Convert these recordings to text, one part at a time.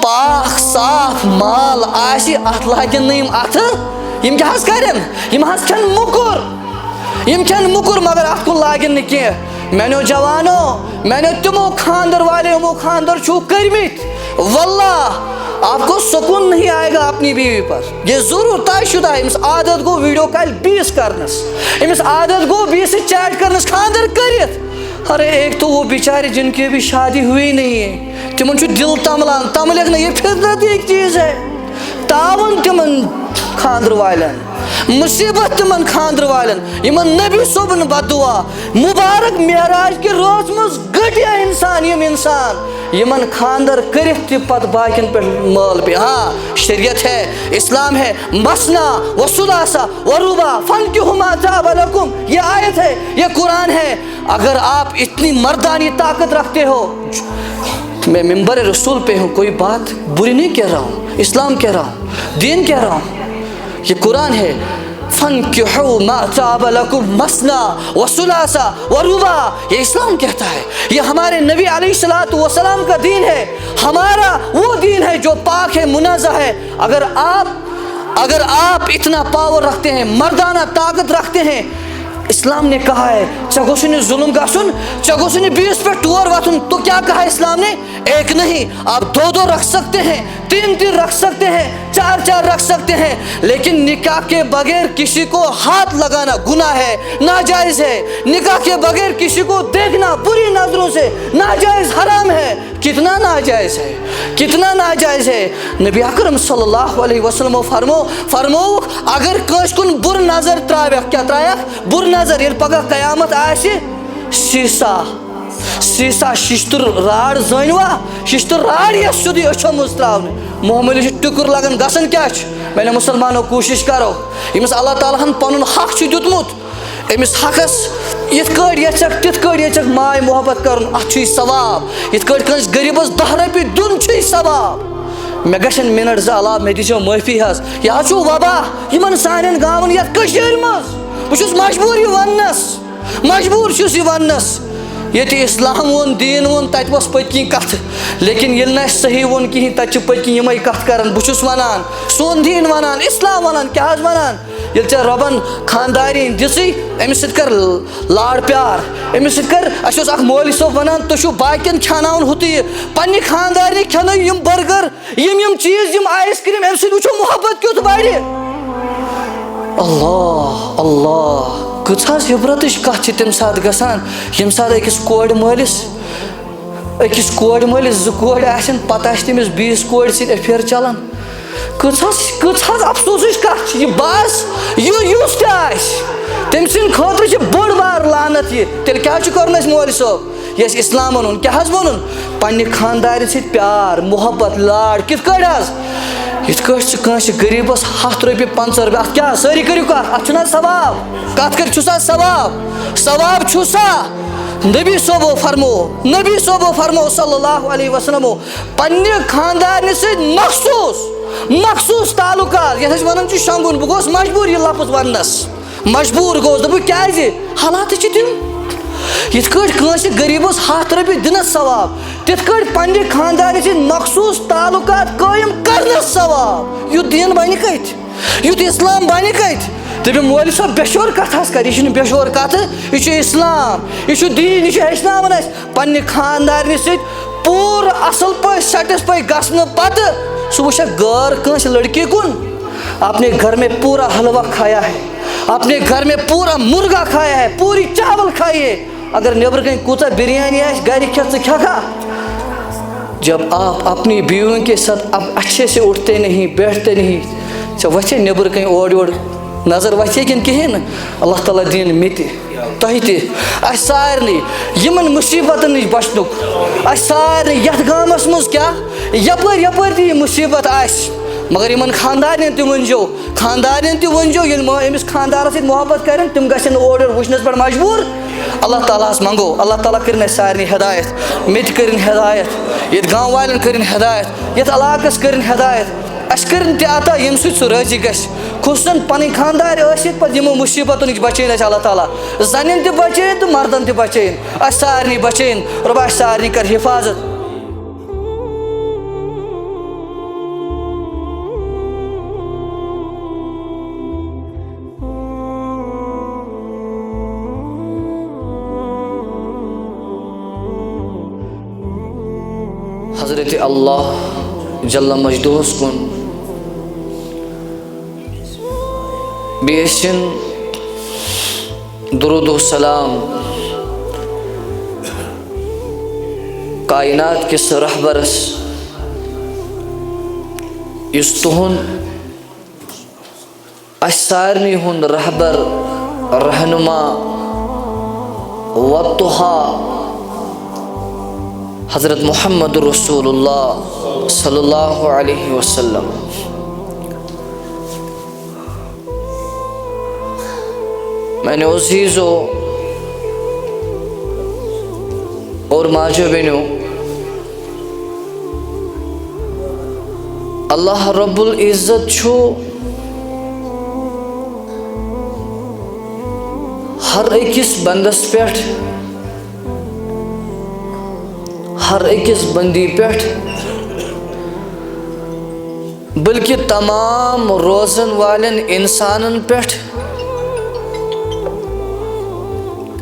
پاک صاف مال آسی ات لاگن نیم اتھ یم کیا حس کرن یم حس کھن مکر مگر ات کن لاگن نہ کی میں نے جوانو میں نے تمو خاندر والے خاندر چھو کرمت واللہ آپ کو سکون نہیں آئے گا اپنی بیوی پر یہ ضرور طے شدہ ہے امس عادت گو ویڈیو کال 20 کرنس امس عادت گو 20 سے چیٹ کرنس خاندر کرت ارے ایک تو وہ بیچارے جن کی ابھی شادی ہوئی نہیں ہے تمن چھو دل تملان تملک نہیں یہ فطرت ایک چیز ہے تعاون تمن خاندر والن مصیبت تمن خاندر والن یمن نبی صبن بدعا مبارک معراج کے روز مز گٹیا انسان یمن خاندر کرت پت باقین پہ مال پہ ہاں شریعت ہے اسلام ہے مسنا و ثلاثہ و رباع فانکحوا ما طاب لکم یہ آیت ہے یہ قرآن ہے اگر آپ اتنی مردانی طاقت رکھتے ہو میں منبر رسول پہ ہوں کوئی بات بری نہیں کہہ رہا ہوں اسلام کہہ رہا ہوں دین کہہ رہا ہوں یہ قرآن ہے فانکحوا ما طاب لکم مثنی و ثلاثہ و رباع یہ اسلام کہتا ہے یہ ہمارے نبی علیہ الصلوۃ والسلام کا دین ہے ہمارا وہ دین ہے جو پاک ہے منزہ ہے اگر آپ اتنا پاور رکھتے ہیں مردانہ طاقت رکھتے ہیں اسلام نے کہا ہے چگوسن ظلم گھن چگوسن بیس پہ ٹور وتن تو کیا کہا اسلام نے ایک نہیں آپ 2 رکھ سکتے ہیں 3 رکھ سکتے ہیں 4 رکھ سکتے ہیں لیکن نکاح کے بغیر کسی کو ہاتھ لگانا گناہ ہے ناجائز ہے نکاح کے بغیر کسی کو دیکھنا بری نظروں سے ناجائز حرام ہے کتنا ناجائز ہے نبی اکرم صلی اللہ علیہ وسلم فرمو اگر کس کن بر نظر تراویک کیا تراویک بر نظر یل پگہ قیامت آسہ سیسا ششتر راڑ زنوا ششتر راڑ یا سیودی اچھو مز تراؤن معمولی ٹکر لگن گھن کیا میں نے مسلمانوں کوشش کرو یمس اللہ تعالیٰ ہن پن حق دیتمت امس حقس یت کٹ یچک تت کٹ یچک ماے محبت کرن ات ثواب یت کٹ کنس غریبس 10 رۄپیہِ دن ثواب مے گژھن منٹ 2 علاوہ مے دیو معافی حظ یہ چھو وبا یمن سانن گاون یت کشیر مز بہ چھس مجبور یہ وننس یہ اسلام ون دین ون تت وس پتکن کت لیکن یل نہ صحیح ون کہین تت پتکن یمے کت کران بہ چھس ونان سون دین ونان اسلام ونان کیا ونان یل ژے ربن خاندارین دژی امس سۭتۍ کر لاڑ پیار امس سۭتۍ کر اسہ اوس اکھ مولوی صٲب ونان تُہۍ چھِو باقین کھیاناوان ہوتہ پننہِ خاندارنہِ کھیانٲیِو یم برگر یم چیز یم آیس کریم امہ سۭتۍ وٕچھو محبت کیُتھ بڑِ اللہ کۭژاہ عبرتٕچ کتھ چھِ تمہِ ساتہٕ گژھان ییٚمہِ ساتہٕ أکِس کورِ مٲلِس 2 کورِ آسن پتہٕ آسہِ تٔمِس بیٚیِس کورِ سۭتۍ ایفیر چلان کۭژاہ افسوسٕچ کتھ چھِ یہِ بس یُس تہِ آسہِ تٔمۍ سٕنٛدِ خٲطرٕ چھِ بٔڑ بار لعنت یہِ تیٚلہِ کیٛاہ چھُ کرُن اَسہِ مولوی صٲب یہ اسلام ونُن کیٛاہ حظ ووٚنُن پننہِ خاندارِ سۭتۍ پیار محبت لاڑ کِتھ کٲٹھۍ حظ یِتھ کٲٹھۍ ژٕ کٲنٛسہِ غریٖبس 100 رۄپیہِ 50 رۄپیہِ اتھ کیٛاہ سٲری کٔرِو کتھ اتھ چھُنہ ثواب کتھ کٔرِتھ چھُسا ثواب چھُسا نبی صٲبو فرمو صلی اللہ علیہ وسلم پننہِ خاندارنہِ سۭتۍ مخصوص تعلقات یتھ أسۍ ونان چھِ شۄنگُن بہٕ گوس مجبوٗر یہِ لفظ وننس مجبوٗر گوس دوٚپُکھ کیٛازِ حالات چھِ تِم یِتھ کٲٹھۍ کٲنٛسہِ غریٖبس 100 رۄپیہِ دِنس ثواب تِتھ کٲٹھۍ پننہِ خاندارنہِ سۭتۍ مخصوص تعلقات قٲیِم کرنس ثواب یُتھ دین بنہِ کتہِ یُتھ اسلام بنہِ کتہِ دٔپِم مولوی صٲب بےٚشور کتھ حظ کر یہِ چھُنہٕ بےٚشور کتھ یہِ چھُ اسلام یہِ چھُ دیٖن یہِ چھُ ہیٚچھناوان اسہِ پننہِ خاندارنہِ سۭتۍ پوٗرٕ اصل پٲٹھۍ سیٹسفاے گژھنہٕ پتہٕ سُہ وٕچھکھ غٲر کٲنٛسہِ لڑکی کُن اپنے گھر میں پورا حلوہ کھایا ہے اپنے گھر میں پورا مرغا کھایا ہے پوری چاول کھائیے اگر نیبر کہیں کوتا بریانی آئے گھر کھیا ژٕ کھا جب آپ اپنی بیویوں کے ساتھ اب اچھے سے اٹھتے نہیں بیٹھتے نہیں ژےٚ وتھے نیبر کہیں اور یور نظر وتھے کِنہٕ کِہیٖنۍ اللہ تعالیٰ دِیِن مےٚ تہِ تۄہہِ تہِ اَسہِ سارنٕے یِمن مُصیٖبتن نِش بچنُک اَسہِ سارنٕے یتھ گامس منٛز کیٛاہ یپٲرۍ تہِ یہِ مُصیٖبت آسہِ مگر یِمن خاندارنٮ۪ن تہِ ؤنۍزیو ییٚلہِ أمِس خاندارس سۭتۍ محبت کرن تِم گژھن نہٕ اورٕ یورٕ وٕچھنس پٮ۪ٹھ مجبوٗر اللہ تعالیٰ ہس منگو اللہ تعالیٰ کٔرِنۍ اَسہِ سارنٕے ہدایت مےٚ تہِ کٔرِنۍ ہدایت ییٚتہِ گام والٮ۪ن کٔرِنۍ ہدایت یتھ علاقس کٔرِنۍ ہدایت اَسہِ کٔرِنۍ تہِ عطا ییٚمہِ سۭتۍ سُہ رٲضی گژھِ خصوٗصن پنٕنۍ خاندار ٲسِتھ پتہٕ یِمو مُصیٖبتو نِش بچٲیِن اَسہِ اللہ تعالیٰ زنٮ۪ن تہِ بچٲیِن تہٕ مردن تہِ بچٲیِن اَسہِ سارنٕے بچٲیِن رۄبا اَسہِ سارنٕے کر حفاظت حضرت اللہ جل مجدوس کن بیشن درود و سلام کائنات کس رہبرس یس تہن سارنی ہند رہبر رہنما وطہا حضرت محمد رسول اللہ صلی اللہ علیہ وسلم. میں نے عزیزو اور ماجو بینو، اللہ رب العزت چھو ہر ایکس بندس پیٹھ، ہر ایکس بندی پیٹھ، بلکہ تمام روزن والن انسانن پیٹھ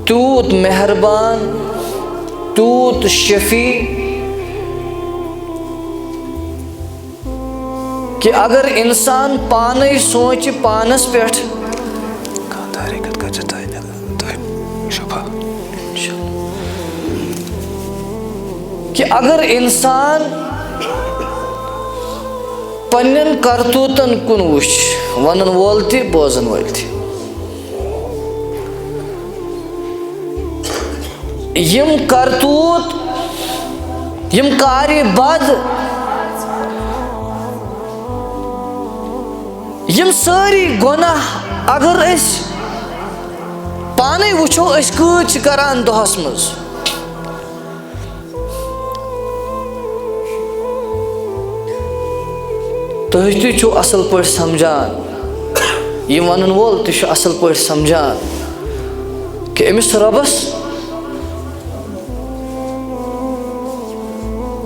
توت مہربان، توت شفیع کہ اگر انسان پانے سوچ پانس پیٹھ کہ اگر انسان پنن کرتوتن کن وچ ونن وول تہ بوزن وول تہ، یم کرتوت یم کاری بد یم ساری گناہ اگر اس پانے وچھو اس کچھ کران دہس مز، تُہۍ تہِ چھُو اصل پٲٹھۍ سمجھان، یہ ونن وول تہِ چھُ اصل پٲٹھۍ سمجھان کہ أمس ربس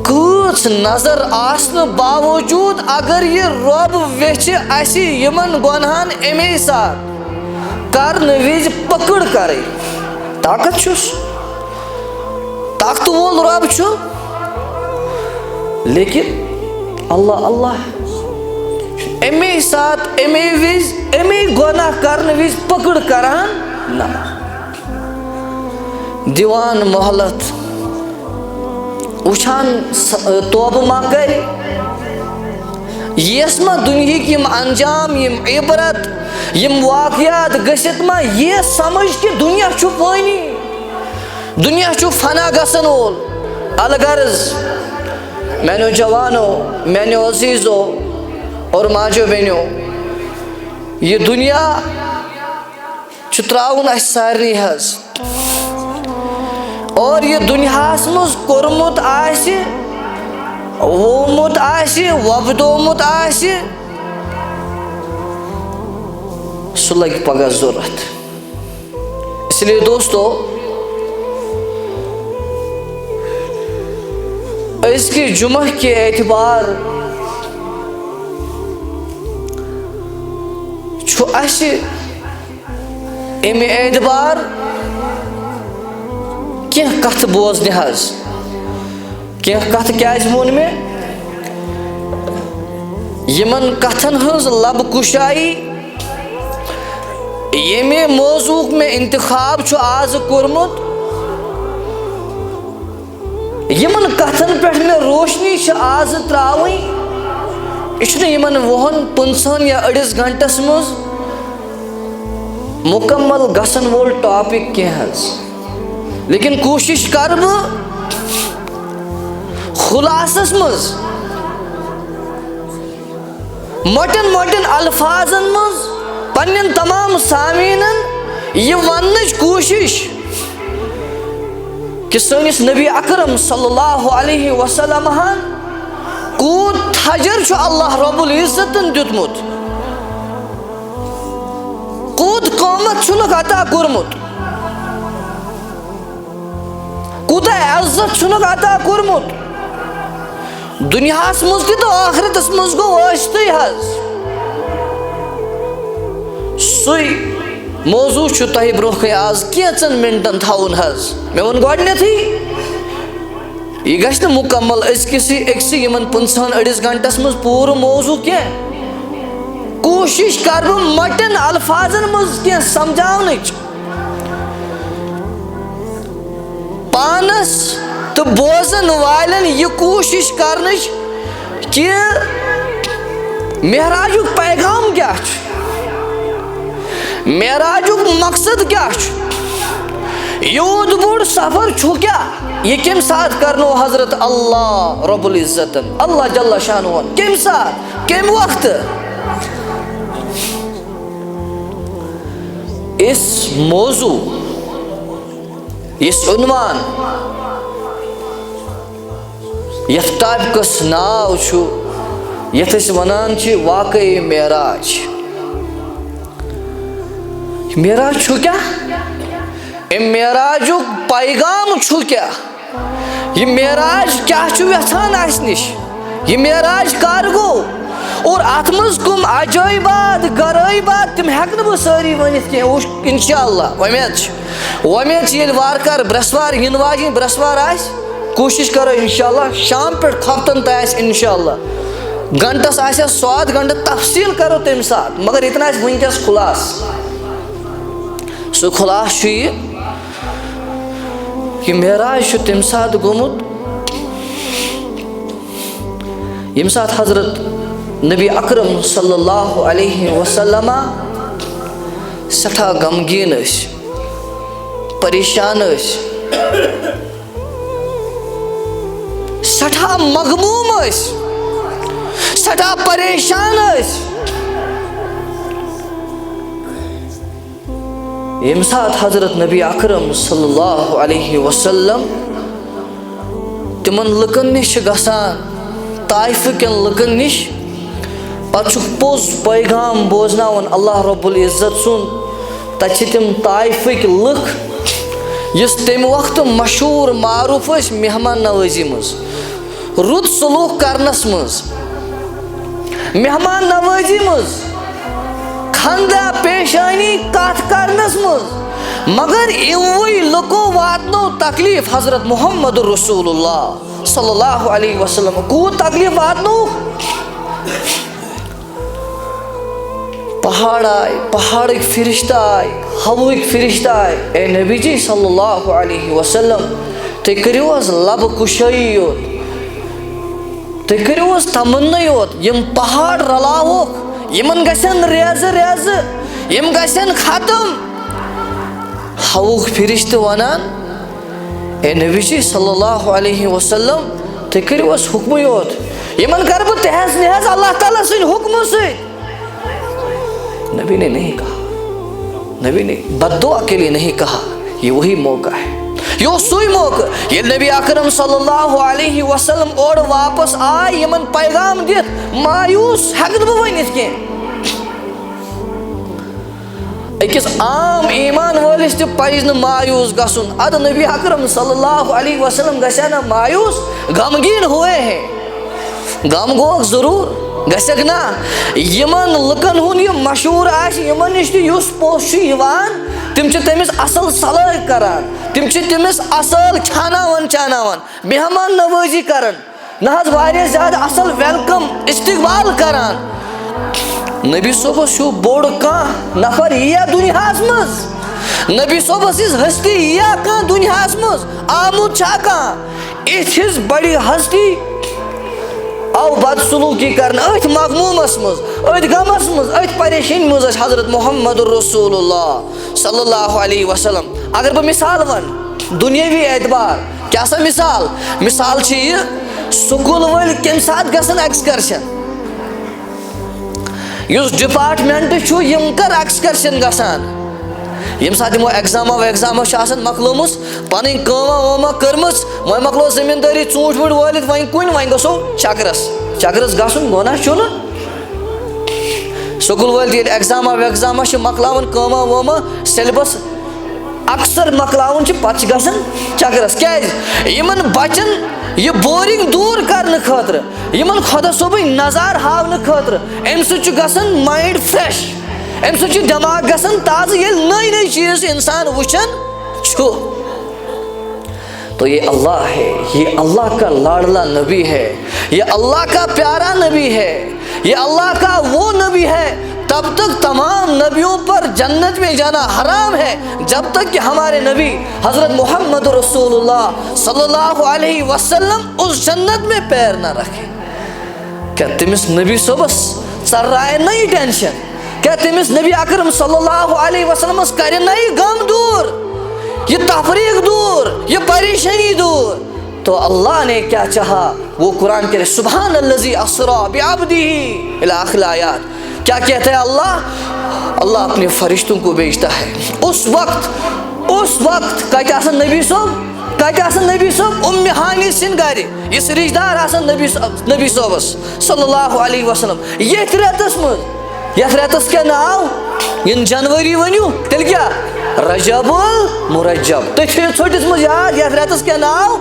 کۭژ نظر آسنہٕ باوجود اگر یہ رب ویچھِ اَسہِ یمن گۄنہن اَمے ساتہٕ کرنہٕ وِزِ پکڑ کرٕنۍ، طاقت چھُس، طاقت وول رب چھُ، لیکن اللہ اللہ اَمے ساتہٕ اَمے وِزِ اَمے گۄناہ کرنہٕ وِزِ پکڑ کران نہ، دِوان مہلت، وچھان توبہ ما کر، یس ما دنہک یم انجام یم عبرت یم واقعات گژھتھ ما یہ سمجھ کہ دنیا چھُ فانی، دنیا چھُ فنا گژھن وول. الغرض میانو جوانو، میانو عزیزو اور ماجو بینو، یہ دنیا چھُ تراؤن اس سارنی حظ، اور یہ دنیاہس مز کورمت آسہِ، وومت آسہِ، وۄبدومت آسہِ، سُہ لگہِ پگاہ ضوٚرتھ. اس لیے دوستو، أزکہِ جمعہ کے اعتبار چھُ اَسہِ اَمہِ اعتبار کینٛہہ کتھ بوزنہِ حظ. کینٛہہ کتھ کیازِ ووٚن مےٚ؟ یمن کتھن ہٕنٛز لبہٕ کُشایی ییٚمہِ موضوعُک مےٚ انتخاب چھُ آز کوٚرمُت، یمن کتھن پٮ۪ٹھ مےٚ روشنی چھِ آز تراوٕنۍ، یہِ چھُنہٕ یمن 20-50 یا أڑِس گھنٹس منٛز مکمل گژھن وول ٹاپک کینٛہہ حظ، لیکن کوشش کر بہٕ خلاصس منٛز موٹین موٹین الفاظن منٛز پننٮ۪ن تمام سامعیٖنن یہ وننٕچ کوشش کہ سٲنِس نبی اکرم صلی اللہ علیہ وسلم ہن کوٗت تھجر چھُ اللہ رب العزتن دیُتمُت، کوٗت قۭمت چھُنکھ عطا کوٚرمُت، کوٗتاہ عزت چھُنکھ عطا کوٚرمُت، دنیاہس منٛز تہِ تہٕ ٲخرتس منٛز گوٚو ٲسۍتٕے حظ. سُے موضوع چھُ تۄہہِ برونٛہہ کَنہِ آز کینٛژن منٹن تھاوُن حظ. مےٚ ووٚن گۄڈنیتھٕے یہ گژھِ نہٕ مکمل أکسٕے یِمن 50 أڑِس گھنٹس منٛز پوٗرٕ موضوٗع کینٛہہ کوٗشِش کرٕ بہٕ مۄٹٮ۪ن الفاظن منٛز کینٛہہ سمجھاونٕچ پانس تہٕ بوزن والٮ۪ن یہِ کوٗشِش کرنٕچ کہِ معراجُک پیغام کیٛاہ چھُ معراجُک مقصد کیٛاہ چھُ یوٗت بوٚڑ سفر چھُ کیٛاہ یہ کمہِ ساتہٕ کرنو حضرت اللہ رب العزتن اللہ جل شانہن کمہِ ساتہٕ کمہِ وقتہٕ اس موضوع اس عنوان یتھ ٹاپکس ناو چھُ یتھ أسۍ ونان چھِ واقعی معراج معراج چھُ کیٛاہ اَمہِ معراجُک پیغام چھُ کیٛاہ یہِ معراج کیٛاہ چھُ یژھان اَسہِ نِش یہِ معراج کر گوٚو اور اتھ منٛز کٕم عجٲیبات غرٲیبات تِم ہٮ۪کہٕ نہٕ بہٕ سٲری ؤنِتھ کینٛہہ انشاء اللہ وۄمید چھِ ییٚلہِ وارٕ کارٕ برٛٮ۪سوار یِنہٕ واجیٚنۍ برٛٮ۪سوار آسہِ کوٗشِش کرو انشاء اللہ شام پٮ۪ٹھ کھۄفتن تہِ آسہِ انشاء اللہ گنٹس آسٮ۪س 100 گنٹہٕ تفصیٖل کرو تمہِ ساتہٕ مگر ییٚتٮ۪ن آسہِ وٕنکٮ۪س خُلاصہٕ سُہ خُلاصہٕ چھُ یہِ معراج چھُ تمہِ ساتہٕ گوٚمُت ییٚمہِ ساتہٕ حضرت نبی اکرم صلی اللہ علیہ وسلم سٮ۪ٹھاہ غمگیٖن ٲسۍ پریشان ٲسۍ سٮ۪ٹھاہ مغموٗم ٲسۍ سٮ۪ٹھاہ پریشان ٲسۍ ییٚمہِ ساتہٕ حضرت نبی اکرم صلی اللہ علیہ وسلم تِمن لُکن نِش چھِ گژھان طائفہٕ کٮ۪ن لُکن نِش پتہٕ چھُکھ پوٚز پیغام بوزناوان اللہ رب العزت سُنٛد تتہِ چھِ تِم طائفٕکۍ لُکھ یُس تمہِ وقتہٕ مشہوٗر معروٗف ٲسۍ مہمان نوٲزی منٛز رُت سلوٗک کرنس منٛز مہمان نوٲزی منٛز خندا پیشانی کتھ کرنس منٛز مگر یِموٕے لُکو واتنو تکلیٖف حضرت محمد رسول اللہ صلی اللہ علیہ وسلم کوٗت تکلیٖف واتنووُکھ پہاڑ آے پہاڑٕکۍ فرشتہٕ آے ہوہٕکۍ فرشتہٕ آے اے نبی جی صلی اللہ علیہ وسلم تُہۍ کٔرِو حظ لبہٕ کُشٲیی یوت تُہۍ کٔرِو حظ تمنا یوت یِم پہاڑ رلاووکھ یِمن گژھن ریزٕ ریزٕ یِم گژھن ختم ہوہُکۍ فرشتہٕ ونان اے نبی جی صلی اللہ علیہ وسلم تُہۍ کٔرِو حظ حُکمٕے یوت یِمن کرٕ بہٕ تحس نحس اللہ تعالیٰ سٕنٛدِ حُکمہٕ سۭتۍ نبی نے نہیں کہا نبی نے بد دعا کے لیے نہیں کہا یہ وہی موقع ہے یہ اوس سُے موقع ییٚلہِ نبی اکرم صلی اللہ علیہ وسلم اورٕ واپس آے یِمن پیغام دِتھ مایوٗس ہٮ۪کہٕ نہٕ بہٕ ؤنِتھ کینٛہہ أکِس عام ایٖمان وٲلِس تہِ پزِ نہٕ مایوٗس گژھُن ادٕ نبی اکرم صلی اللہ علیہ وسلم گژھِ نا مایوٗس غمگیٖن ہوئے ہے غم گوٚوکھ ضروٗر گژھکھ نا یِمن لُکن ہُنٛد یہِ مشہوٗر آسہِ یِمن نِش تہِ یُس پوٚژھ چھُ یِوان تِم چھِ تٔمِس اصل صلٲحی کران تِم چھِ تٔمِس اصل کھیٛاناوان چاناوان مہمان نوٲزی کران نہ حظ واریاہ زیادٕ اصل ویلکم استقبال کران نبی صٲبس چھُ بوٚڑ کانٛہہ نفر یِیا دُنیاہس منٛز نبی صٲبس ہِنٛز ہستی یِیا کانٛہہ دُنیاہس منٛز آمُت چھا کانٛہہ یِژھ ہِش بڑِ ہستی آو بد سلوٗکی کرنہٕ أتھۍ مغموٗمس منٛز أتھۍ غمس منٛز أتھۍ پریشٲنی منٛز ٲسۍ حضرت محمد رسول اللہ صلی اللہ علیہ وسلم اگر بہٕ مثال ونہٕ دُنیٲوی اعتبار کیٛاہ سا مثال چھِ یہِ سکوٗل وٲلۍ کمہِ ساتہٕ گژھن ایٚکسکرشن یُس ڈپارٹمنٹ چھُ یِم کر ایٚکسکرشن گژھان ییٚمہِ ساتہٕ یِمو ایٚگزاما چھِ آسان مۄکلٲومٕژ پنٕنۍ کٲما وٲما کٔرمٕژ وۄنۍ مۄکلو زٔمیٖندٲری ژوٗنٛٹھۍ ووٗنٛٹھۍ وٲلِتھ وۄنۍ کُنہِ وۄنۍ گژھو چکرس گژھُن گۄناہ چھُنہٕ سکوٗل وٲلۍ ییٚلہِ ایٚگزاما چھِ مۄکلاوان کٲما وٲما سیلبس اکثر مۄکلاوُن چھِ پتہٕ چھِ گژھان چکرس کیازِ یِمن بچن یہِ بورِنگ دوٗر کرنہٕ خٲطرٕ یِمن خۄدا صٲبٕنۍ نظارٕ ہاونہٕ خٲطرٕ امہِ سۭتۍ چھُ گژھان مایِنڈ فرٛیش امہِ سۭتۍ چھُ دٮ۪ماغ گژھان تازٕ ییٚلہِ نٔے نٔے چیٖز اِنسان وٕچھان چھُ تو یہ اللہ ہے، یہ اللہ کا لاڈلا نبی ہے، یہ اللہ کا پیارا نبی ہے، یہ اللہ کا وہ نبی ہے۔ تب تک تمام نبیوں پر جنت میں جانا حرام ہے جب تک کہ ہمارے نبی حضرت محمد رسول اللہ صلی اللہ علیہ وسلم اس جنت میں پیر نہ رکھے۔ کیا تمس نبی صبس ثر رہے نہیں ٹینشن؟ کیا تمس نبی اکرم صلی اللہ علیہ وسلم کرے نہیں غم دور، یہ تفریق دور، یہ پریشانی دور؟ تو اللہ نے کیا چاہا وہ قرآن کے سبحان الذی اسری بعبدہ الی آخر آیات کیا کہتا ہے اللہ اپنے فرشتوں کو بھیجتا ہے اس وقت کتہ آسن نبی صاحب ام ہانی سن گھر اس رشتہ دار آسن نبی صاحبس صلی اللہ علیہ وسلم یتھ ریتس کیا ناو ان جنوری ونیو تیل کیا رجب المرجب تھی ژھٹس مز یاد یتھ ریتس کیا ناو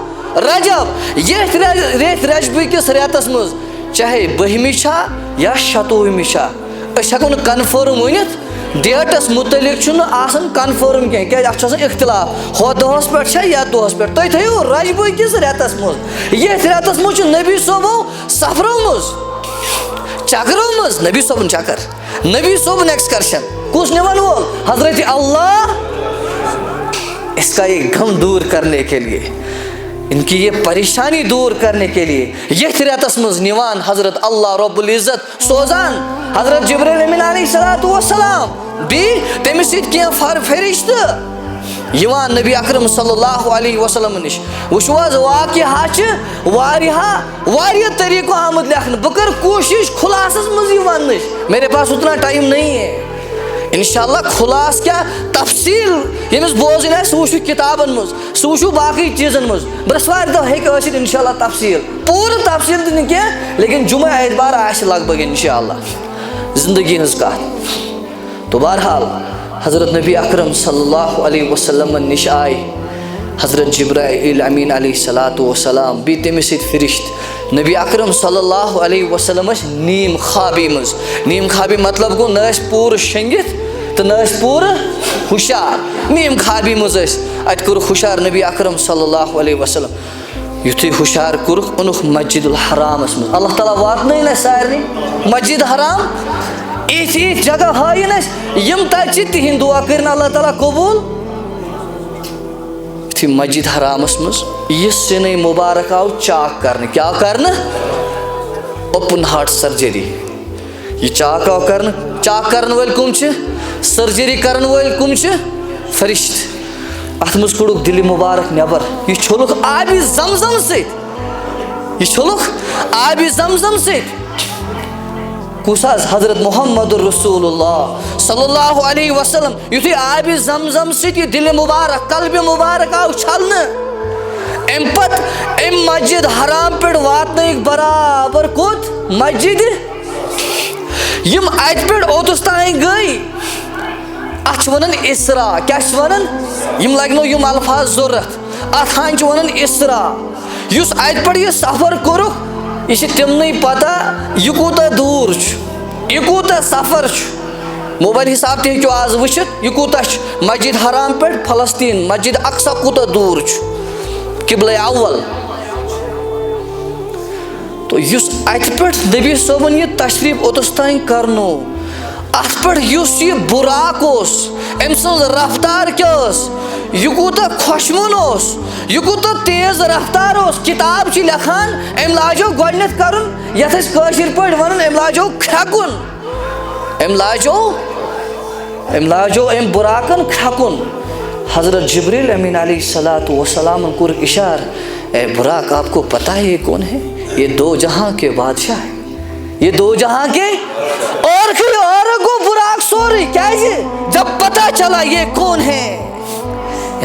رجب یتھ ریت رجب کس ریتس مز چاہے بہمی چھا یا شتوہمی چھا اس ہیکو نہ کنفرم ونتھ ڈیٹس متعلق چھُ نہٕ آسان کنفرم کینٛہہ کیازِ اتھ چھُ آسان اختلاف ہو دۄہس پٮ۪ٹھ چھا یا دۄہس پٮ۪ٹھ تُہۍ تھٲیِو رجبہٕ کِس رٮ۪تس منٛز یتھ رٮ۪تس منٛز چھُ نبی صٲبو سفرٲومٕژ چکرٲومٕژ نبی صٲبُن چکر نبی صٲبُن ایکسکرشن کُس نِوان وول حضرت اللہ اس کا یہ غم دور کرنے کے لیے ان کی یہ پریشانی دور کرنے کے لیے یتھ ریتس مز نوان حضرت اللہ رب العزت سوزان حضرت جبریل امین علیہ السلام بیٚیہِ تٔمِس سۭتۍ کینٛہہ فرشتہٕ یِوان نبی اکرم صلی اللہ علیہ وسلم نش وٕچھو حظ واقعہ چھِ واریاہ طریقو آمُت لیکھنہٕ بہٕ کر کوشش خلاصس منٛز یہِ وننٕچ میرے پاس اتنا ٹائم نہیں ہے انشاءاللہ خلاص کیا تفصیل یمس بوزن آسہِ سُہ وٕچھو کتابن منٛز سُہ وٕچھو باقٕے چیٖزن منٛز برٛٮ۪سوارِ دۄہ ہیٚکہِ ٲسِتھ انشاءاللہ تفصیل پوٗرٕ تفصیل تہِ نہٕ کینٛہہ لیکن جمعہ اتوار آسہِ لگ بگ انشاءاللہ زندگی ہٕنٛز کتھ تو بہرحال حضرت نبی اکرم صلی اللہ علیہ وسلم نش آئے حضرت جبرائیل امین علیہ السلام بیٚیہِ تٔمِس سۭتۍ فرشت نبی اکرم صلی اللہ علیہ وسلم نیم خوابی مز نیم خوابی مطلب گو نہ پور شنگت تو نہ پور ہوشیار نیم خوابی مز ات کورک ہوشیار نبی اکرم صلی اللہ علیہ وسلم یتھے ہوشیار کورک اونک مسجد الحرامس مز اللہ تعالیٰ واتن سارے مسجد حرام ایتھ جگہ ہائن یم تتہ تہند دعا کرن اللہ تعالیٰ قبول تھی مسجد حرامس مز یہ سن مبارک آو چاک کرنے کیا کرنے اوپن ہارٹ سرجری یہ چاک آو کرنے چاک کرن ول کم چھ سرجری کرن ول کم چھ فرشت ات مز کڑک دل مبارک نبر یہ چھلک آب زمزم ست یہ چھلک آب زمزم ست کس حضرت محمد رسول اللہ صلی اللہ علیہ وسلم یتھے آب زمزم ست یہ دل مبارک قلب مبارک آو چھلنے ام پت ام مسجد حرام پہ واتن برابر کوت مسجد یم ات پہ اوتس تین گئی ات ونان اسرا کیا ونان یم لگنو یم الفاظ ضرورت ات ہان ونان اسرا اس ات پہ یہ سفر کورک یہ تمن پتہ یہ کوتا دور یہ کوتا سفر موبائل حساب تہ ہیٚکِو آز وٕچھِتھ یہ کوتا مسجد حرام پہ فلسطین مسجد اقصا کوتا دور قبلہ اول تو اس ات پہ نبی صٲبن یہ تشریف اوتس تین کرنو ات پہ یہ براق ام سن رفتار کیا یہ کوتا خوشمن یہ کوتا تیز رفتار کتاب چھ لکھان ام لاجو گۄڈنیتھ کرن یتھ أسۍ کٲشِر پٲٹھۍ ونان ام لاجو کھیکُن ام لاجو ام براقن کھیکُن حضرت جبریل امین علیہ السلام کور اشار اے براق آپ کو پتہ ہے یہ کون ہے یہ دو جہاں کے بادشاہ ہے یہ دو جہاں کے اور کو براق سوری کیا جب پتہ چلا یہ کون ہے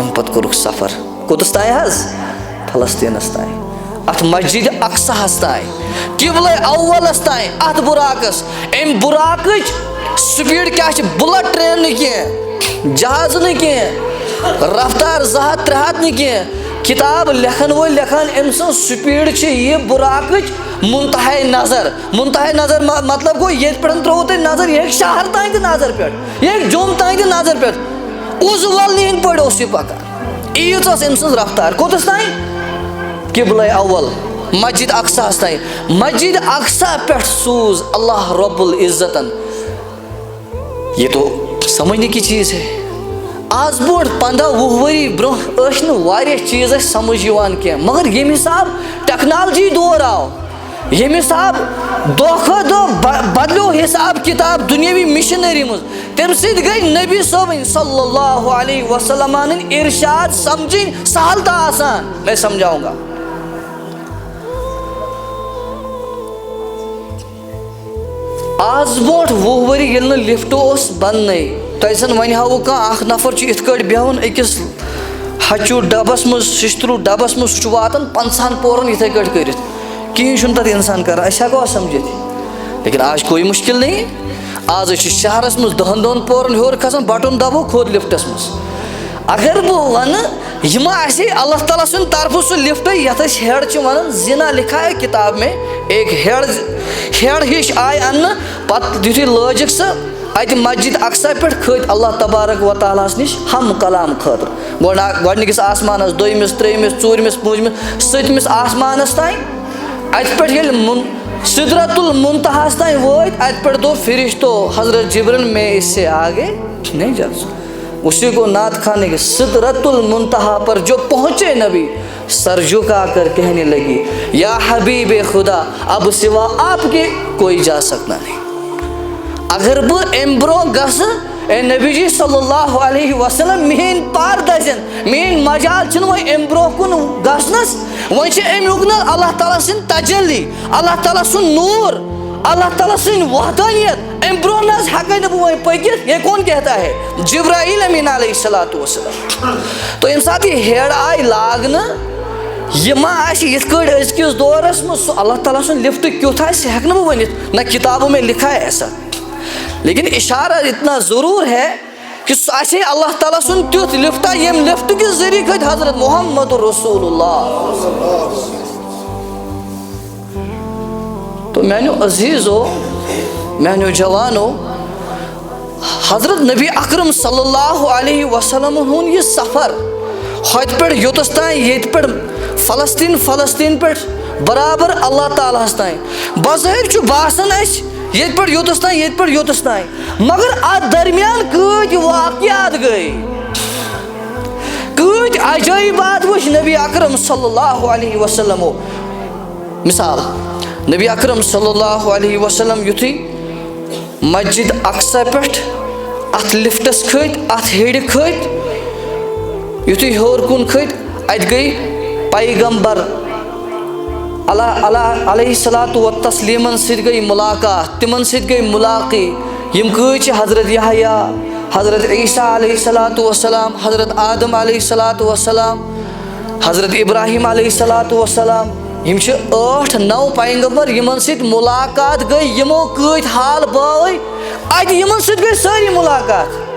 ام پت کورک سفر کوتس تائیں حض فلسطینس تائیں ات مسجد اقصا ہس تائیں قبلہ اولس تائیں ات براقس ام براقچ سپیڈ کیا بلٹ ٹرین نہیں جہاز نہیں رفتار 200-300 نہیں کتاب لکھن ول لکھان ام سن سپیڈ یہ براقچ منتہائی نظر مطلب گو یہ پہ ترو تھی نظر یہ شہر تین تہ نظر پہ یہ جوم تین تہ نظر پہ اس والنی ہند پہ یہ پکان ایٖژ ٲس أمۍ سٕنٛز رفتار کوٚتَس تانۍ قبلہ اول مسجد اقصاہس تانۍ مسجد اقصا پٮ۪ٹھ سوٗز اللہ رب العزتن یہ تو سمجھنے کی چیز ہے آز برونٛٹھ 15-20 ؤری برونٛہہ ٲسۍ نہٕ واریاہ چیٖز اَسہِ سمجھ یِوان کینٛہہ مگر ییٚمہِ حساب ٹیکنالجی دور آو ییٚمہِ حساب دۄہ کھۄتہٕ دۄہ بدلیو حساب کِتاب دُنیٲوی مِشنٔری منٛز تَمہِ سۭتۍ گٔے نبی صٲبٕنۍ صلی اللہ علیہ وسلم ہٕنٛدۍ ارشاد سمجھِنۍ سہل تہٕ آسان میں سمجھاؤں گا آز برونٛٹھ 20 ؤری ییٚلہِ نہٕ لِفٹ اوس بنٛدنٕے تۄہہِ زن ونہِ ہاوٕ کانٛہہ اکھ نفر چھُ یِتھ کٲٹھۍ بیہوان أکِس ہچوٗ ڈبس منٛز شِشتروٗ ڈبس منٛز سُہ چھُ واتان 50 پورن یِتھے کٲٹھۍ کٔرِتھ کِہیٖنۍ چھُنہٕ تتھ انسان کران أسۍ ہٮ۪کوا سمجھِتھ لیکن آز کوئی مُشکل نہیں آز أسۍ چھِ شہرس منٛز 10 پورن ہیوٚر کھسان بٹُن دبو کھوٚت لفٹس منٛز اگر بہٕ ونہٕ یہِ ما آسہِ اللہ تعالیٰ سٕنٛدِ طرفہٕ سُہ لفٹ یتھ أسۍ ہیڈ چھِ ونان زِنا لکھا ہے کتاب میں ایک ہیڈ ہِش آیہِ اننہٕ پتہٕ یُتھُے لٲجِکھ سۄ اتہِ مسجد اقصا پٮ۪ٹھ کھٔتۍ اللہ تبارک و تعالیٰ ہس نِش ہم کلام خٲطرٕ گۄڈنِکِس آسمانس دوٚیمِس ترٛیٚیِمِس ژوٗرمِس پوٗنٛژمِس 7مِس آسمانس تانۍ اتہِ پٮ۪ٹھ ییٚلہِ سدرت المنتہاہس تانۍ وٲتۍ اتہِ پٮ۪ٹھ دوٚپ فرشتو حضرت جبریل میں اس سے آگے نہیں جا سکتا اسی کو نعت خانے کے سدرت المنتہا پر جو پہنچے نبی سر جھکا کر کہنے لگی یا حبیب خدا اب سوا آپ کے کوئی جا سکتا نہیں اگر بہٕ امہِ برونٛہہ گژھٕ اے نبی جی صلی اللہ علیہ وسلم میٲنۍ پار دزن میٲنۍ مجال چھِنہٕ وۄنۍ امہِ برونٛہہ کُن گژھنس وۄنۍ چھِ امیُک نہٕ اللہ تعالیٰ سٕنٛدۍ تجلی اللہ تعالیٰ سُنٛد نوٗر اللہ تعالیٰ سٕنٛدۍ وحدانیت امہِ برونٛہہ نہ حظ ہٮ۪کے نہٕ بہٕ وۄنۍ پٔکِتھ یہ کون کہتا ہے جبرائیل امین علیہ الصلوۃ والسلام تو ییٚمہِ ساتہٕ یہِ ہیڈ آیہِ لاگنہٕ یہ ما آسہِ یِتھ کٲٹھۍ أزکِس دورس منٛز سُہ اللہ تعالیٰ سُنٛد لفٹ کیُتھ آسہِ ہٮ۪کہٕ نہٕ بہٕ ؤنِتھ نہ کتابوں میں لکھا ہے ایسا لیکن اشارہ اتنا ضرور ہے کہ سُہ آسہِ اللہ تعالیٰ سُنٛد تیُتھ لفٹا ییٚمہِ لفٹ کِس ذٔریعہٕ کھٔتۍ حضرت محمد رسول اللہ تو میانیو عزیزو میانیو جوانو حضرت نبی اکرم صلی اللہ علیہ وسلم ہُنٛد یہِ سفر ہوٚتہِ پٮ۪ٹھ یوٚتَس تانۍ ییٚتہِ پٮ۪ٹھ فلسطیٖن پٮ۪ٹھ برابر اللہ تعالیٰ ہس تانۍ بظٲہِر چھُ باسان اَسہِ ییٚتہِ پٮ۪ٹھ یوٚتَس تانۍ مگر اتھ درمیان کۭتۍ واقعات گٔے کۭتۍ عجٲیبات وٕچھ نبی اکرم صلی اللہ علیہ وسلمو مثال نبی اکرم صلی اللہ علیہ وسلم یُتھُے مسجد اقصا پٮ۪ٹھ اتھ لفٹس کھٔتۍ اتھ ہیٚرِ کھٔتۍ یُتھُے ہیوٚر کُن کھٔتۍ اتہِ گٔے پیغمبر علیہ الصلوۃ والتسلیٖمن سۭتۍ گٔے مُلاقات تِمن سۭتۍ گٔے مُلاقی یِم کۭتۍ چھِ حضرت یحیٰ حضرت عیٖسیٰ علیہ الصلوۃ والسلام حضرت آدم علیہ الصلوۃ والسلام حضرت ابراہیم علیہ الصلوۃ والسلام یِم چھِ 8-9 پیغمبر یِمن سۭتۍ مُلاقات گٔے یِمو کۭتۍ حال بٲوۍ اتہِ یِمن سۭتۍ گٔے سٲری مُلاقات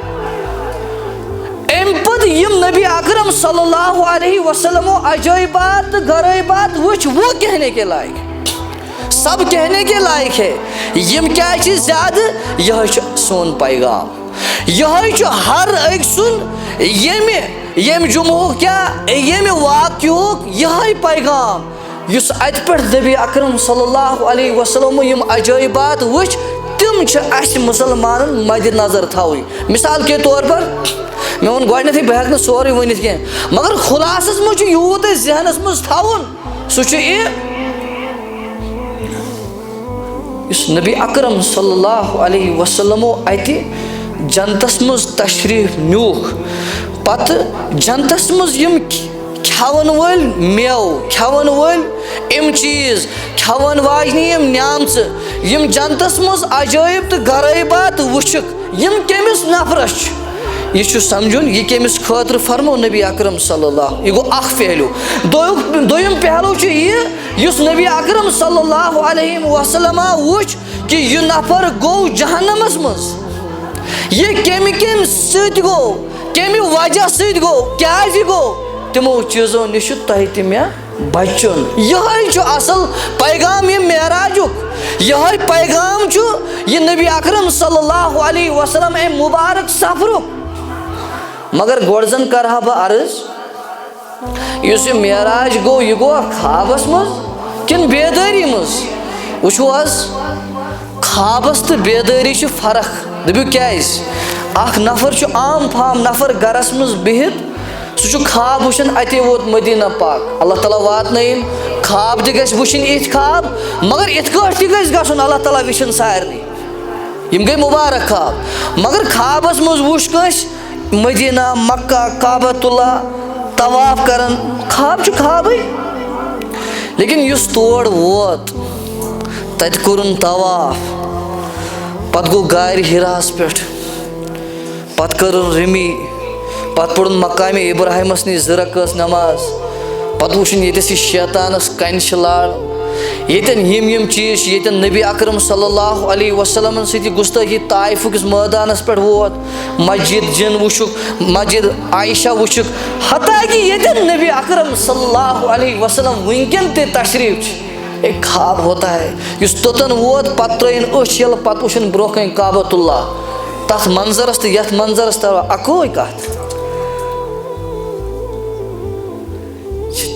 امہِ پتہٕ یِم نبی اکرم صلی اللہ علیہ وسلمو عجٲیبات تہٕ غرٲیبات وٕچھ وہ کہنے کے لائق سب کہنے کے لائق ہے یِم کیٛازِ چھِ زیادٕ یِہوٚے چھُ سون پیغام یِہوٚے چھُ ہر أکۍ سُنٛد ییٚمہِ جمعُک کیٛاہ ییٚمہِ واقعُک یِہوٚے پیغام یُس اَتہِ پٮ۪ٹھ نبی اکرم صلی اللہ علیہ وسلمو یِم عجٲیبات وٕچھ تِم چھِ اَسہِ مُسلمانن مدِ نظر تھاوٕنۍ مثال کے طور پر مےٚ ووٚن گۄڈنیٚتھٕے بہٕ ہٮ۪کہٕ نہٕ سورُے ؤنِتھ کینٛہہ مگر خُلاصس منٛز چھُ یوٗت اَسہِ ذہنس منٛز تھاوُن سُہ چھُ یہِ یُس نبی اکرم صلی اللہ علیہ وسلمو اتہِ جنتس منٛز تشریٖف نیوٗکھ پتہٕ جنتس منٛز یِم کھٮ۪وان وٲلۍ میوٕ کھٮ۪وان وٲلۍ یِم چیٖز کھٮ۪وان واجنہِ یِم نعمژٕ یِم جنتس منٛز عجٲیب تہٕ غرٲیبات وٕچھِکھ یِم کٔمِس نفرس چھُ یہ چھُ سمجھُن یہِ کٔمِس خٲطرٕ فرمو نبی اکرم صلی اللہ یہِ گوٚو اکھ پہلوٗ دوٚیِم پہلوٗ چھُ یہِ یُس نبی اکرم صلی اللہ علیہ وسلمہ وٕچھ کہِ یہِ نفر گوٚو جہنمس منٛز یہِ کٔمہِ سۭتۍ گوٚو کٔمہِ وجہ سۭتۍ گوٚو کیازِ گوٚو تِمو چیٖزو نِش چھُ تۄہہِ تہِ مےٚ بچُن یِہوٚے چھُ اصل پیغام یہِ معراجُک یِہوٚے پیغام چھُ یہِ نبی اکرم صلی اللہ علیہ وسلم امہِ مُبارک سفرُک مگر گۄڈٕ زن کرٕ ہا بہٕ عرض اس معراج گو یہ گو خوابس مز کن بیداری مز وچھو حظ خوابس تو بیداری چھ فرق دپیو کیاز اخ نفر چھ عام فام نفر گرس مز بہت سہ خواب وچھن اتے ووت مدینہ پاک اللہ تعالیٰ واتنائن خواب تہ گژھِ وچھن یتھ خواب مگر یتھ کٲٹھۍ تہ گژھِ گژھُن اللہ تعالیٰ وچھن سارنٕے یم گئی مبارک خواب مگر خوابس مز وچھ کٲنٛسہِ مدینہ مکہ کعبۃ اللہ طواف کران خواب چھ خوابٕے لیکن یس تور ووت تتہِ کوٚرُن طواف پتہٕ گوٚو غارِ ہِراہس پٮ۪ٹھ پتہٕ کٔرٕن رمی پتہٕ پوٚرُن مقامِ ابراہیمس نِش 2 رکعت نماز پتہٕ وٕچھُن ییٚتٮ۪س یہِ شیطانس کنہِ چھِ لاران ییٚتٮ۪ن یِم چیٖز چھِ ییٚتٮ۪ن نبی اکرم صلی اللہ علیہ وسلمن سۭتۍ یہِ گُستٲخی طائفُکِس مٲدانس پٮ۪ٹھ ووت مسجد جن وٕچھُکھ مسجد عائشہ وٕچھُکھ حتیٰ کہ ییٚتٮ۪ن نبی اکرم صلی اللہ علیہ وسلم وٕنکٮ۪ن تہِ تشریف چھِ ایک خواب ہوتا ہے یس توتن ووت پتہٕ ترٲیِن أچھ ییٚلہٕ پتہٕ وٕچھُن برونٛہہ کَنہِ کعبۃ اللہ تتھ منظرس تہٕ یتھ منظرس تہِ اکوے کتھ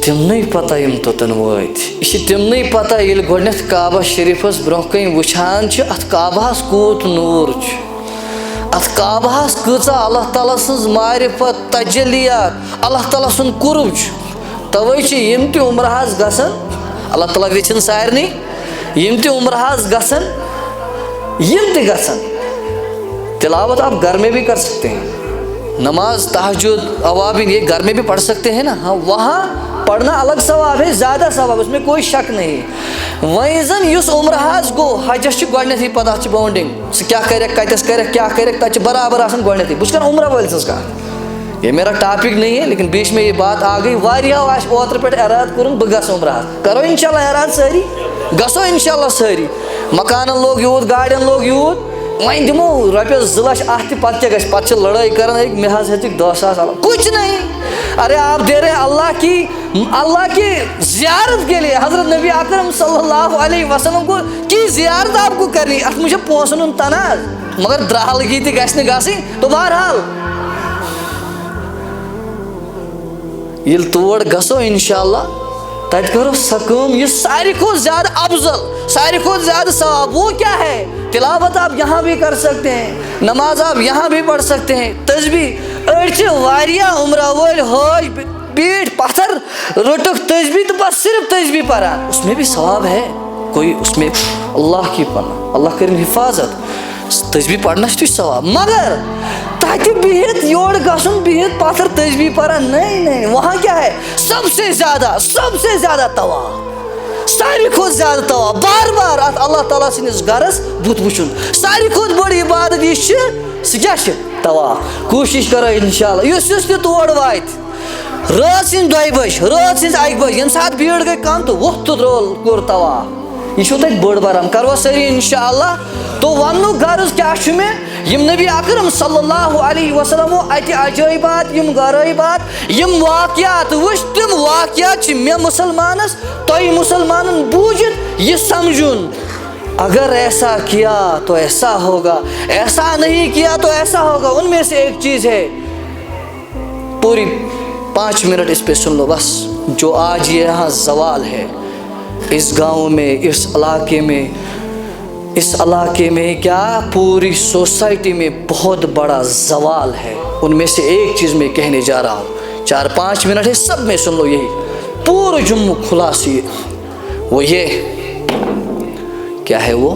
تمنے پتہ یم توتن وٲتۍ یہِ چھِ تمنے پتہ ییٚلہِ گۄڈنٮ۪تھ کعبہ شریفس برونٛہہ کَنہِ وٕچھان چھِ اتھ کعبہس کوٗت نوٗر چھُ اتھ کعبہس کۭژاہ اللہ تعالیٰ سٕنٛز معرفت تجلیات اللہ تعالیٰ سُنٛد قُرب چھُ توے چھِ یم تہِ عمرہس گژھان اللہ تعالیٰ ویچھن سارنٕے یم تہِ عمرہس گژھان یم تہِ گژھان تلاوت آپ گھر میں بھی کر سکتے ہیں نماز تہجد اوابین یہ گھر میں بھی پڑھ سکتے ہیں نا ہاں وہاں پڑھنا الگ ثواب ہے زیادہ ثواب اس میں کوئی شک نہیں وہیں زن یس عمرہس گو حجس گۄڈنیتھٕے پتہ اتھ باؤنڈنگ سہ کیا کرے کتس کرے کیا کرے تتہ برابر آسان گۄڈنیتھٕے بہٕ چھُس کران عمرہ وٲلۍ سٕنٛز کتھ یہ میرا ٹاپک نہیں ہے لیکن بیچ میں یہ بات آ گئی واریاہو آسہِ اوترٕ پٮ۪ٹھ اراد کوٚرمُت بہٕ گژھٕ عمرہس کرو انشاءاللہ اراد سٲری گژھو انشاءاللہ سٲری مکانن لوگ یوٗت گاڑٮ۪ن لوگ یوٗت وۄنۍ دِمو رۄپیس 2 لچھ اتھ تہِ پتہٕ کیٛاہ گژھِ پتہٕ چھِ لڑٲے کران مےٚ حظ ہیٚژٕکھ 10 ساس کچھ نہیں ارے آپ دے رہے اللہ کی زیارت کے لیے حضرت نبی اکرم صلی اللہ علیہ وسلم کو کی زیارت آپ کو کرنی اتھ مجھے پونسن ہُنٛد تناز مگر درٛالگی تہِ گژھِ نہٕ گژھٕنۍ تو بہرحال ییٚلہِ تور گژھو انشاءاللہ تتہِ کرو سۄ کٲم یہِ ساروی کھۄتہٕ زیادٕ افضل ساروی کھۄتہٕ زیادہ ثواب وہ کیا ہے تلاوت آپ یہاں بھی کر سکتے ہیں نماز آپ یہاں بھی پڑھ سکتے ہیں تسبیح أڑۍ چھِ واریاہ عمرہ وٲلۍ حٲج بیٖٹھ پتھر رٔٹُکھ تسبیح تہٕ بس صرف تسبیح پران اس میں بھی ثواب ہے کوئی اس میں اللہ کی پناہ اللہ کرن حفاظت تسبیح پڑھنا چھُ ثواب مگر تتہِ بِہِتھ یورٕ گژھُن بِہِتھ پتھر تسبیح پران نہیں وہاں کیا ہے سب سے زیادہ طواف ساروی کھۄتہٕ زیادٕ طواف بار بار اتھ اللہ تعالیٰ سٕنٛدِس گرس بُتھ وٕچھُن ساروی کھۄتہٕ بٔڑ عبادت یُس چھِ سُہ کیاہ چھِ طواف کوٗشش کرو انشاءاللہ یُس تہِ تور واتہِ رٲژ سٕنٛزِ 2 بجہِ رٲژ سٕنٛزِ 1 بجہِ ییٚمہِ ساتہٕ بھیٖڑ گٔے کم تہٕ ووٚتھ تہٕ درٛول کوٚر طواف یہ چھو تتہِ بٔڑ باران کرو سٲری انشاءاللہ تو وننُک غرض کیاہ چھُ مےٚ یم نبی اکرم صلی اللہ علیہ وسلمو اتہِ عجٲیبات یم غرٲیبات یم واقعات وٕچھ تِم واقعات چھِ مےٚ مُسلمانس تۄہہِ مُسلمانن بوٗزِتھ یہِ سمجھُن اگر ایسا کیا تو ایسا ہوگا ایسا نہیں کیا تو ایسا ہوگا ان میں سے ایک چیز ہے پوری 5 منٹ اس پہ سن لو بس جو آج یہ یہاں زوال ہے اس گاؤں میں اس علاقے میں کیا پوری سوسائٹی میں بہت بڑا زوال ہے ان میں سے ایک چیز میں کہنے جا رہا ہوں 4-5 منٹ ہے سب میں سن لو یہی پورے جموں خلاصی وہ یہ کیا ہے وہ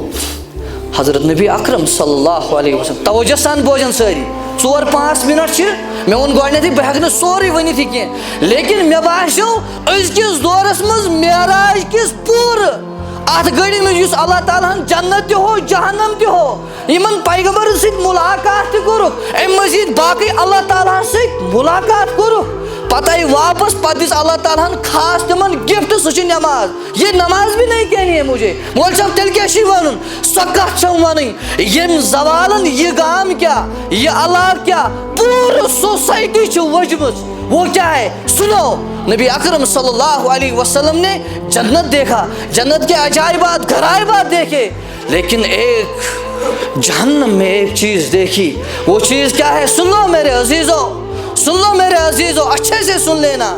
حضرت نبی اکرم صلی اللہ علیہ وسلم توجہ سان بوزن ساری 4-5 منٹ چھ میں ون گۄڈنیتھٕے بہٕ ہیٚکہٕ نہٕ سورُے ؤنِتھ کینٛہہ لیکن مےٚ باسیو أزکِس دورس منٛز معراج کِس پوٗرٕ اتھ گٔڑی منٛز یُس اللہ تعالیٰ ہن جنت تہِ ہو جہنم تہِ ہو یِمن پیغمبرن سۭتۍ مُلاقات تہِ کوٚرُکھ امہِ مٔزیٖد باقٕے اللہ تعالیٰ ہس سۭتۍ مُلاقات کوٚرُکھ پتہٕ آیہِ واپس پتہٕ دِژ اللہ تعالیٰ ہن خاص تِمن گفٹ سُہ چھِ نٮ۪ماز یہ نماز بھی نہیں کہنی ہے مجھے مول صاحب تیٚلہِ کیٛاہ چھُے وَنُن سۄ کتھ چھم وَنٕنۍ ییٚمۍ زوالن یہِ گام کیٛاہ یہ علاقہٕ کیٛاہ پوٗرٕ سوسائٹی چھِ ؤجمٕژ وہ کیا ہے سنو نبی اکرم صلی اللہ علیہ وسلم نے جنت دیکھا جنت کے عجائبات غرائبات دیکھے لیکن ایک جہنم میں ایک چیز دیکھی وہ چیز کیا ہے سن لو میرے عزیزو اچھے سے سن لینا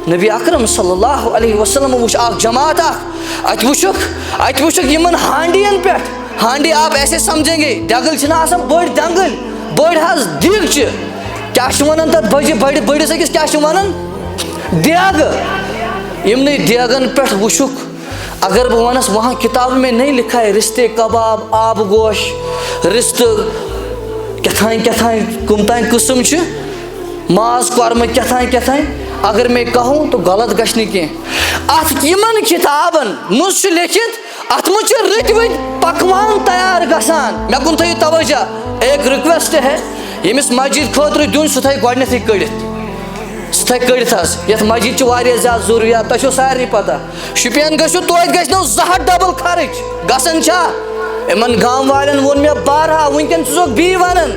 نبی اکرم صلی اللہ علیہ وسلم وچھ اخ جماعت ات وچھک یمن ہانڈین پہ. ہانڈی آپ ایسے سمجھیں گے دگل چھنا آسان بڑ دنگل بڑ حظ دیگچہ کیا ونان تر بڑس أکس کیا ونان دیگ. یمنی دیگن پہ وچھک اگر بہ ونس وہاں کتاب میں نہیں لکھا ہے رشتے کباب آب گوش رشتہ کتھائیں کم تائیں قسم چھ ماز قورمہ کتھائیں اگر میں کہوں تو غلط گژھِ نہٕ کینٛہہ. ات یمن کتابن مز چھ لیکھت ات مز چھ رٕتۍ ؤتۍ پکوان تیار گژھان. مےٚ کُن تھٲیِو توجہ ایک رِکویسٹ ہے ییٚمِس مسجد خٲطرٕ دیُن سُہ تھایہِ گۄڈنیٚتھٕے کٔڑِتھ سُہ تھایہِ کٔڑِتھ حظ. یتھ مسجد چھِ واریاہ زیادٕ ضروٗریات تۄہہِ چھو سارنٕے پتہ. شُپین گٔژھِو توتہِ گژھِ نو 200 ڈبل خرٕچ گژھان چھا. یِمن گام والٮ۪ن ووٚن مےٚ بارہا وٕنکٮ۪ن چھُسوکھ بیٚیہِ ونان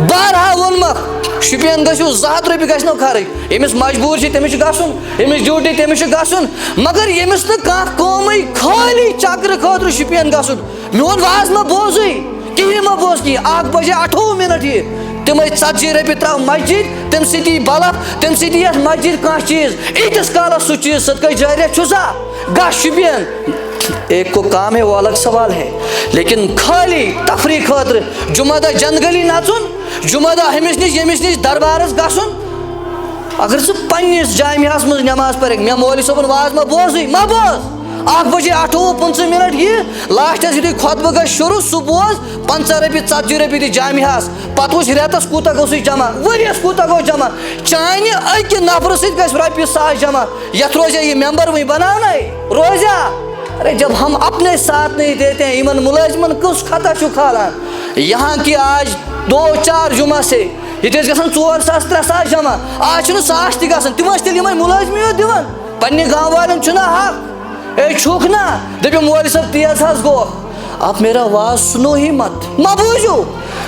بارہا ووٚنمکھ شُپین گٔژھِو 200 رۄپیہِ گژھِ نو خرٕچ. ییٚمِس مجبوٗر چھِ تٔمِس چھُ گژھُن ییٚمِس ڈیوٹی تٔمِس چھُ گژھُن مگر ییٚمِس نہٕ کانٛہہ کٲمٕے خٲلی چکرٕ خٲطرٕ شُپین گژھُن میون واز ما بوزٕے کِہیٖنۍ ما بوز کِہیٖنۍ 1 بجے 28 منٹ یہِ تِمے 40 رۄپیہِ تراو مسجد تمہِ سۭتۍ یی بلب تمہِ سۭتۍ یی یتھ مسجد کانٛہہ چیٖز ایٖتِس کالس سُہ چیٖز صدقے جاریہ چھُ سا گژھ شُپین. ایک کو کام ہے وہ الگ سوال ہے لیکن خالی تفریح خاطر جمعہ دہ جنگلی نژُن جمعہ دہ ہمس نش یمس نش دربارس گژھُن. اگر ژٕ پننس جامعہس منٛز نٮ۪ماز پرکھ مےٚ مولوی صٲبن واز ما بوزٕے ما بوز 1 بجے 28 منٹ یہِ لاسٹس یُتھُے خۄطبہٕ گژھِ شروٗع سُہ بوز 50 رۄپیہِ 40 رۄپیہِ دِ جامعہس پتہٕ وٕچھ رٮ۪تس کوٗتاہ گوٚژھُے جمع ؤریس کوٗتاہ گوٚو جمع چانہِ اکہِ نفرٕ سۭتۍ گژھِ رۄپیہِ 100 جمع یتھ روزیا یہ ممبر وۄنۍ بناونے روزیا. ارے جب ہم اپنے ساتھ نہیں دیتے ہیں یمن ملازمن کس خطا چھُ کھالان. یہاں کی آج 2-4 جمعہ سے یہ ٲسۍ گژھان 4,000 3,000 جمع آج چھُنہٕ 1,000 تہِ گژھان تِم ٲسۍ تیٚلہِ یِمے مُلٲزمی یوت دِوان پننہِ گام والٮ۪ن چھُنہ حق. اے چھُکھ نا دٔپِو مولوی صٲب تیز حظ گوٚو اب میرا واز سنو ہی مت ما بوٗزِو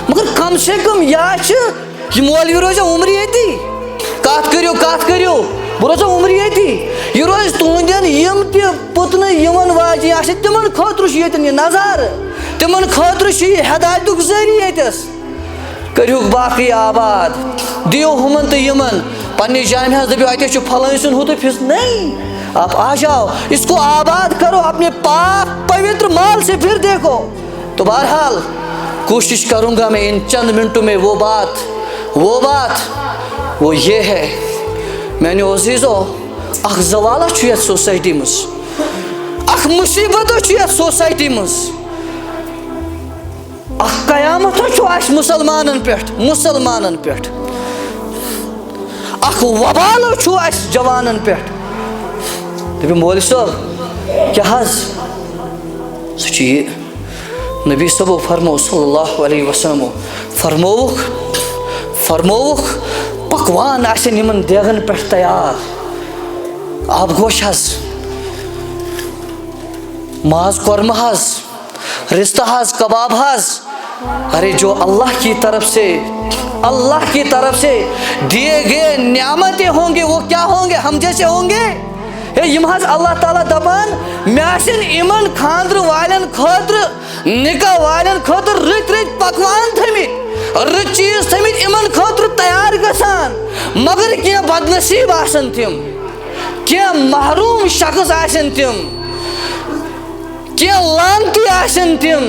مگر کم سے کم یا چھِ یہِ مولوی روزیا عمرِ ییٚتی کتھ کٔرِو بہٕ روزا عمرِ ییٚتی یہِ روزِ تُہنٛدٮ۪ن یِم تہِ پُتنہٕ یِوان واجہِ آسن تِمن خٲطرٕ چھُ ییٚتٮ۪ن یہِ نظارٕ تِمن خٲطرٕ چھُ یہِ ہدایتُک ذٔریعہٕ ییٚتٮ۪س. کٔرِہُکھ باقٕے آباد دِیِو ہُمن تہٕ یِمن پننِس جامعہس دٔپِو اَتہِ چھُ فلٲنۍ سُنٛد ہُہ تہٕ فِس نہیں آپ آ جاؤ اس کو آباد کرو اپنے پاک پوتر مال سے پھر دیکھو. تو بہرحال کوشش کروں گا میں ان چند منٹوں میں وہ بات وہ یہ ہے میانیو عزیزو اخ زوالہ چھُ یتھ سوسائٹی مز اخ مصیبت چھُ یتھ سوسائٹی مز اخ قیامت چھُ اَسہِ مسلمانن پٮ۪ٹھ اخ وبال چھُ اَسہِ جوانن پٮ۪ٹھ. دٔپِو مولوی صٲب کیٛاہ حظ سُہ چھُ یہِ نبی صٲبو فرموو صلی اللہ علیہ وسلمو فرمووُکھ پکوان آسن یِمن دیگن پٮ۪ٹھ تیار آب گوش حظ ماز قورمہ حظ رشتہ حظ کباب حظ. ارے جو اللہ کی طرف سے دیے گئے نعمتیں ہوں گے وہ کیا ہوں گے ہم جیسے ہوں گے. یم حظ اللہ تعالیٰ دپان مےٚ آسن یمن خاندر والٮ۪ن خٲطرٕ نکاح والٮ۪ن خٲطرٕ رٕتۍ پکوان تھٲمٕتۍ رٕتۍ چیٖز تھٲمٕتۍ یمن خٲطرٕ تیار گژھان مگر کینٛہہ بدنصیٖب آسن تِم کینٛہہ محروم شخص آسن تِم کینٛہہ لانتی آسن تِم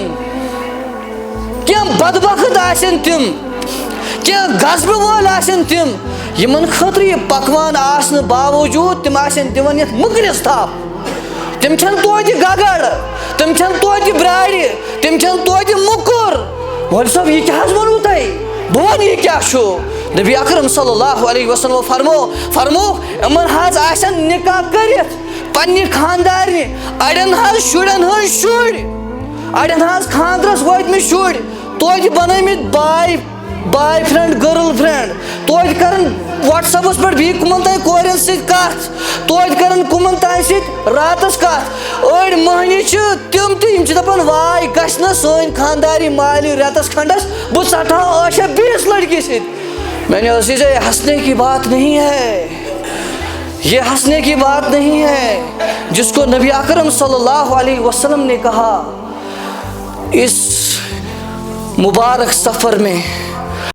کینٛہہ بدبخت آسن تِم کینٛہہ غضبہٕ وٲلۍ آسن تِم یمن خٲطرٕ یہِ پکوان آسنہٕ باوجوٗد تِم آسن دِوان یتھ مُکرِس تھپھ تِم چھنہٕ توتہِ گگر تِم چھنہٕ توتہِ برارِ تِم چھنہٕ توتہِ مُکُر. مولوی صٲب یہِ کیٛاہ حظ ووٚنوٕ تۄہہِ بہٕ وَنہٕ یہِ کیٛاہ چھُ. نبی اکرم صلی اللہ علیہ وسلم فرمووُکھ یِمن حظ آسن نکاح کٔرِتھ پننہِ خاندارنہِ اڑٮ۪ن حظ شُرٮ۪ن ہٕنٛدۍ شُرۍ اڑٮ۪ن حظ خاندرس وٲتمٕتۍ شُرۍ توتہِ بنٲومٕتۍ باے فرینڈ گرل فرینڈ توتہِ کران واٹس ایپس پٮ۪ٹھ بیٚیہِ کُمن تانۍ کورٮ۪ن سۭتۍ کتھ توتہِ کران کُمن تانۍ سۭتۍ راتس کتھ أڑۍ مٔہنی چھِ تِم تہِ یِم چھِ دپان واے گژھِ نہ سٲنۍ خانداری مالہِ رٮ۪تس کھنڈس بہٕ ژٹہٕ ہا عٲشا بیٚیِس لڑکی سۭتۍ. میانیو عزیزو یہ ہنسنے کی بات نہیں ہے یہ ہنسنے کی بات نہیں ہے جس کو نبی اکرم صلی اللہ علیہ وسلم نے کہا اس مبارک سفر میں